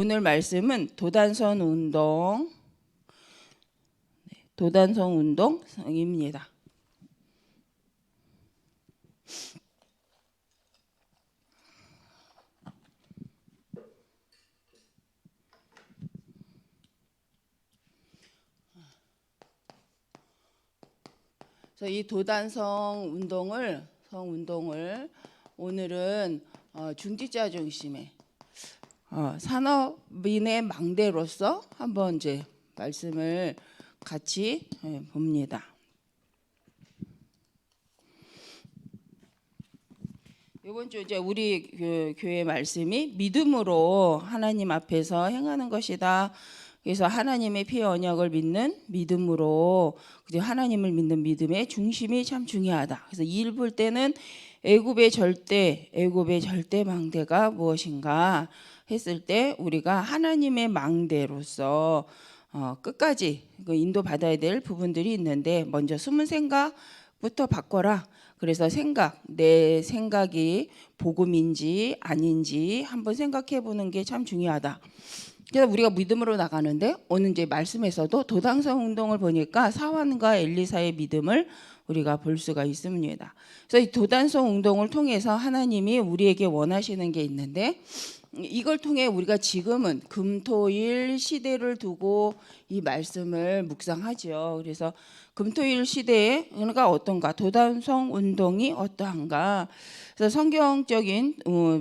오늘 말씀은 도단성 운동입니다. 그래서 이 도단성 운동을 오늘은 중직자 중심의 산업인의 망대로서 한번 이제 말씀을 같이 봅니다. 이번 주 이제 우리 교회 말씀이 믿음으로 하나님 앞에서 행하는 것이다. 그래서 하나님의 피의 언약을 믿는 믿음으로 하나님을 믿는 믿음의 중심이 참 중요하다. 그래서 이 일 볼 때는 애굽의 절대 망대가 무엇인가 했을 때 우리가 하나님의 망대로서 끝까지 인도받아야 될 부분들이 있는데 먼저 숨은 생각부터 바꿔라. 그래서 내 생각이 복음인지 아닌지 한번 생각해 보는 게 참 중요하다. 그래서 우리가 믿음으로 나가는데 오늘 이제 말씀에서도 도단성 운동을 보니까 사환과 엘리사의 믿음을 우리가 볼 수가 있습니다. 그래서 이 도단성 운동을 통해서 하나님이 우리에게 원하시는 게 있는데 이걸 통해 우리가 지금은 금토일 시대를 두고 이 말씀을 묵상하죠. 그래서 금토일 시대에 그러니까 어떤가, 도단성 운동이 어떠한가. 그래서 성경적인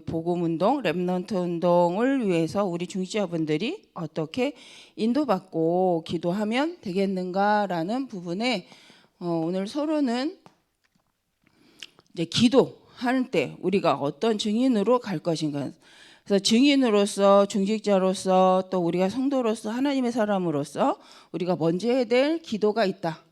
복음 운동, 렘넌트 운동을 위해서 우리 중직자분들이 어떻게 인도받고 기도하면 되겠는가라는 부분에 오늘 서로는 이제 기도할 때 우리가 어떤 증인으로 갈 것인가. 그래서 증인으로서, 중직자로서, 또 우리가 성도로서, 하나님의 사람으로서 우리가 먼저 해야 될 기도가 있다.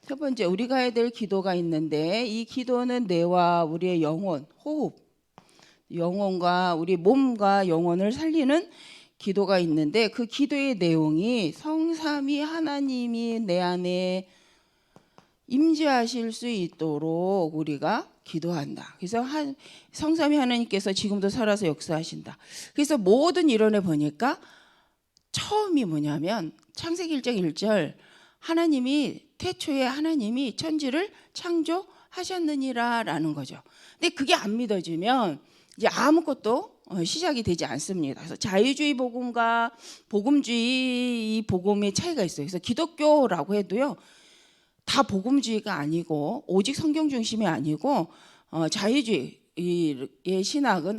첫 번째, 우리가 해야 될 기도가 있는데 이 기도는 뇌와 우리의 영혼, 호흡, 영혼과 우리 몸과 영혼을 살리는 기도가 있는데 그 기도의 내용이 성삼위 하나님이 내 안에 임재하실 수 있도록 우리가 기도한다. 그래서 성삼위 하나님께서 지금도 살아서 역사하신다. 그래서 모든 이론에 보니까 처음이 뭐냐면 창세기 1장 1절 태초에 하나님이 천지를 창조하셨느니라라는 거죠. 근데 그게 안 믿어지면 이제 아무것도 시작이 되지 않습니다. 그래서 자유주의 복음과 복음주의 이 복음의 차이가 있어요. 그래서 기독교라고 해도요. 다 복음주의가 아니고 오직 성경 중심이 아니고 자유주의의 신학은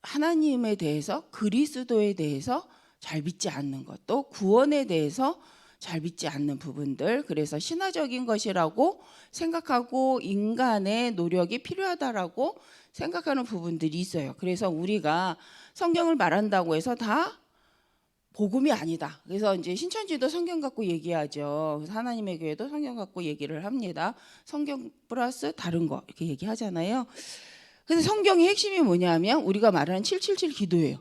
하나님에 대해서, 그리스도에 대해서 잘 믿지 않는 것, 또 구원에 대해서 잘 믿지 않는 부분들, 그래서 신화적인 것이라고 생각하고 인간의 노력이 필요하다라고 생각하는 부분들이 있어요. 그래서 우리가 성경을 말한다고 해서 다 복음이 아니다. 그래서 이제 신천지도 성경 갖고 얘기하죠. 그래서 하나님의 교회도 성경 갖고 얘기를 합니다. 성경 플러스 다른 거 이렇게 얘기하잖아요. 그래서 성경의 핵심이 뭐냐면 우리가 말하는 777 기도예요.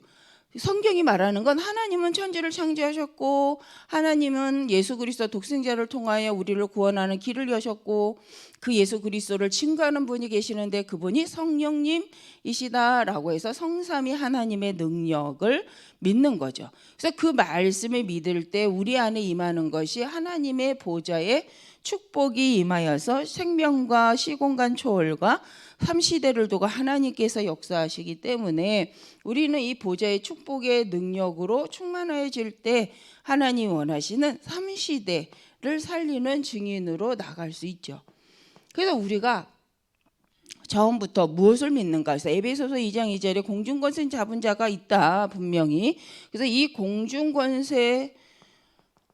성경이 말하는 건 하나님은 천지를 창조하셨고 하나님은 예수 그리스도 독생자를 통하여 우리를 구원하는 길을 여셨고 그 예수 그리스도를 증거하는 분이 계시는데 그분이 성령님이시다라고 해서 성삼위 하나님의 능력을 믿는 거죠. 그래서 그 말씀을 믿을 때 우리 안에 임하는 것이 하나님의 보좌에 축복이 임하여서 생명과 시공간 초월과 삼시대를 두고 하나님께서 역사하시기 때문에 우리는 이 보좌의 축복의 능력으로 충만해질 때 하나님이 원하시는 삼시대를 살리는 증인으로 나갈 수 있죠. 그래서 우리가 처음부터 무엇을 믿는가 해서 에베소서 2장 2절에 공중권세 잡은 자가 있다 분명히. 그래서 이 공중권세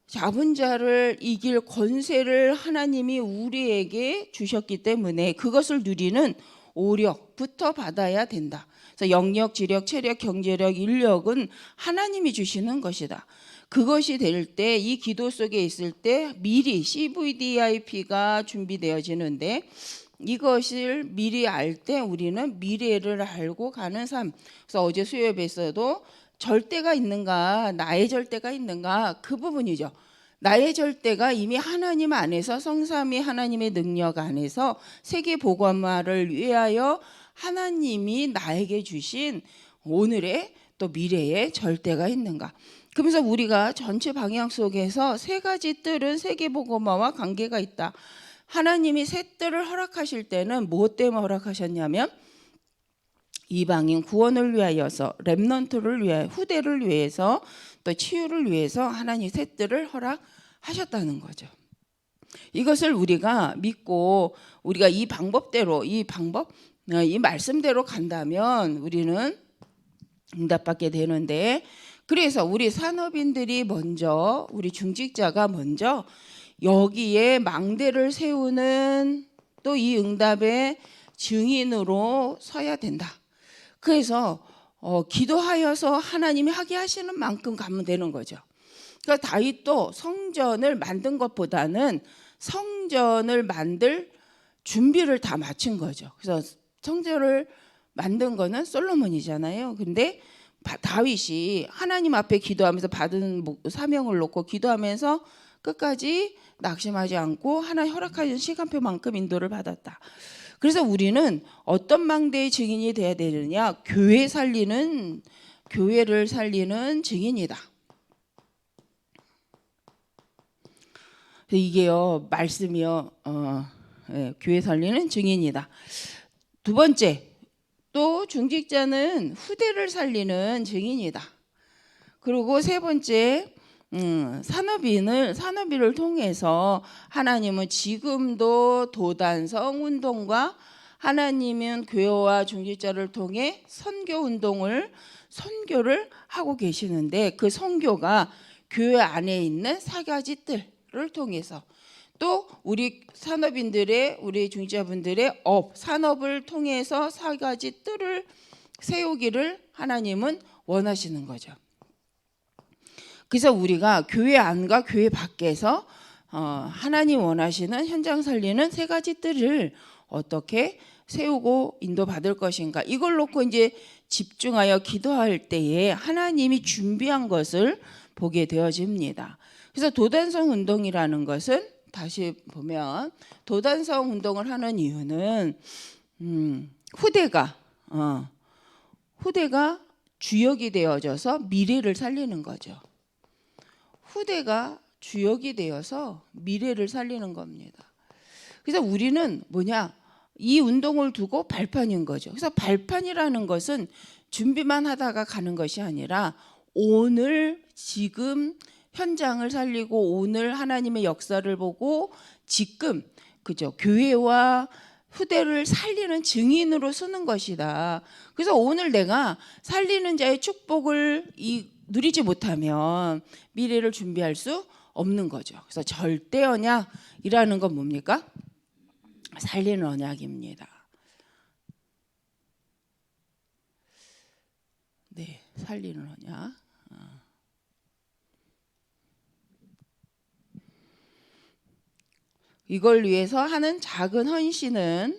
잡은 자를 이길 권세를 하나님이 우리에게 주셨기 때문에 그것을 누리는 오력부터 받아야 된다. 그래서 영력, 지력, 체력, 경제력, 인력은 하나님이 주시는 것이다. 그것이 될 때 이 기도 속에 있을 때 미리 CVDIP가 준비되어지는데 이것을 미리 알 때 우리는 미래를 알고 가는 삶. 그래서 어제 수요예배에서도 절대가 있는가, 나의 절대가 있는가, 그 부분이죠. 나의 절대가 이미 하나님 안에서, 성삼위 하나님의 능력 안에서 세계 복음화를 위하여 하나님이 나에게 주신 오늘의 또 미래의 절대가 있는가. 그러면서 우리가 전체 방향 속에서 세 가지 뜰은 세계복음화와 관계가 있다. 하나님이 세 뜰을 허락하실 때는 무엇 때문에 허락하셨냐면 이방인 구원을 위하여서, 렘넌트를 위하여, 후대를 위해서, 또 치유를 위해서 하나님 세 뜰을 허락하셨다는 거죠. 이것을 우리가 믿고 우리가 이 방법대로 이 말씀대로 간다면 우리는 응답받게 되는데, 그래서 우리 산업인들이 먼저, 우리 중직자가 먼저 여기에 망대를 세우는 또 이 응답의 증인으로 서야 된다. 그래서 기도하여서 하나님이 하게 하시는 만큼 가면 되는 거죠. 그러니까 다윗도 성전을 만든 것보다는 성전을 만들 준비를 다 마친 거죠. 그래서 성전을 만든 거는 솔로몬이잖아요. 근데 다윗이 하나님 앞에 기도하면서 받은 사명을 놓고 기도하면서 끝까지 낙심하지 않고 하나님 허락하신 시간표만큼 인도를 받았다. 그래서 우리는 어떤 망대의 증인이 돼야 되느냐? 교회를 살리는 증인이다. 이게요, 말씀이요, 교회 살리는 증인이다. 두 번째, 또 중직자는 후대를 살리는 증인이다. 그리고 세 번째, 산업인을 통해서 하나님은 지금도 도단성 운동과 하나님은 교회와 중직자를 통해 선교를 하고 계시는데, 그 선교가 교회 안에 있는 세 가지 뜰을 통해서, 또 우리 산업인들의, 우리 중직자분들의 산업을 통해서 세 가지 뜰을 세우기를 하나님은 원하시는 거죠. 그래서 우리가 교회 안과 교회 밖에서 하나님 원하시는 현장 살리는 세 가지 뜰을 어떻게 세우고 인도받을 것인가, 이걸 놓고 이제 집중하여 기도할 때에 하나님이 준비한 것을 보게 되어집니다. 그래서 도단성 운동이라는 것은, 다시 보면 도단성 운동을 하는 이유는 후대가 주역이 되어져서 미래를 살리는 거죠. 후대가 주역이 되어서 미래를 살리는 겁니다. 그래서 우리는 이 운동을 두고 발판인 거죠. 그래서 발판이라는 것은 준비만 하다가 가는 것이 아니라 오늘 지금 현장을 살리고 오늘 하나님의 역사를 보고 지금, 그죠, 교회와 후대를 살리는 증인으로 쓰는 것이다. 그래서 오늘 내가 살리는 자의 축복을 누리지 못하면 미래를 준비할 수 없는 거죠. 그래서 절대 언약이라는 건 뭡니까? 살리는 언약입니다. 네, 살리는 언약. 이걸 위해서 하는 작은 헌신은,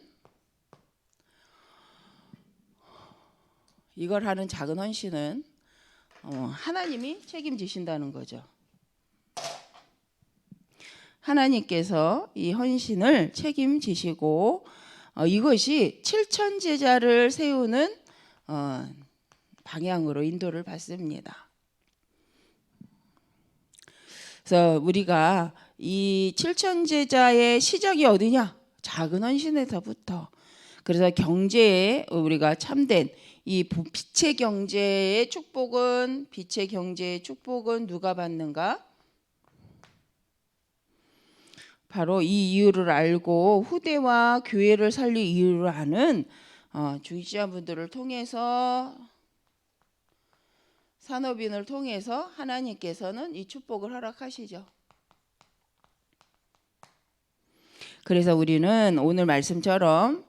하나님이 책임지신다는 거죠. 하나님께서 이 헌신을 책임지시고 이것이 7천 제자를 세우는 방향으로 인도를 받습니다. 그래서 우리가 이 7천 제자의 시작이 어디냐? 작은 헌신에서부터. 그래서 경제에 우리가 참된 이 빛의 경제의 축복은 누가 받는가? 바로 이 이유를 알고 후대와 교회를 살릴 이유를 아는 중직자분들을 통해서, 산업인을 통해서 하나님께서는 이 축복을 허락하시죠. 그래서 우리는 오늘 말씀처럼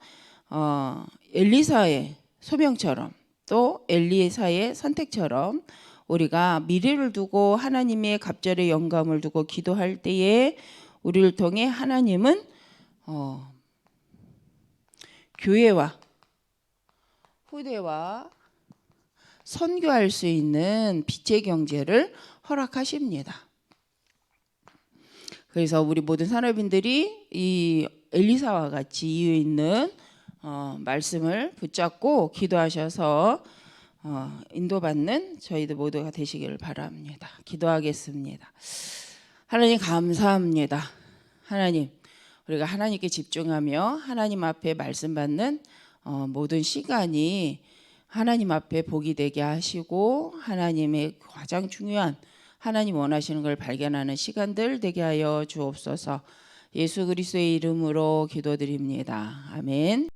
엘리사의 소명처럼, 또 엘리사의 선택처럼 우리가 미래를 두고 하나님의 갑절의 영감을 두고 기도할 때에 우리를 통해 하나님은 교회와 후대와 선교할 수 있는 빛의 경제를 허락하십니다. 그래서 우리 모든 산업인들이 이 엘리사와 같이 이유 있는 말씀을 붙잡고 기도하셔서 인도받는 저희들 모두가 되시기를 바랍니다. 기도하겠습니다. 하나님 감사합니다. 하나님, 우리가 하나님께 집중하며 하나님 앞에 말씀 받는 모든 시간이 하나님 앞에 복이 되게 하시고 하나님의 가장 중요한 하나님 원하시는 걸 발견하는 시간들 되게 하여 주옵소서. 예수 그리스도의 이름으로 기도드립니다. 아멘.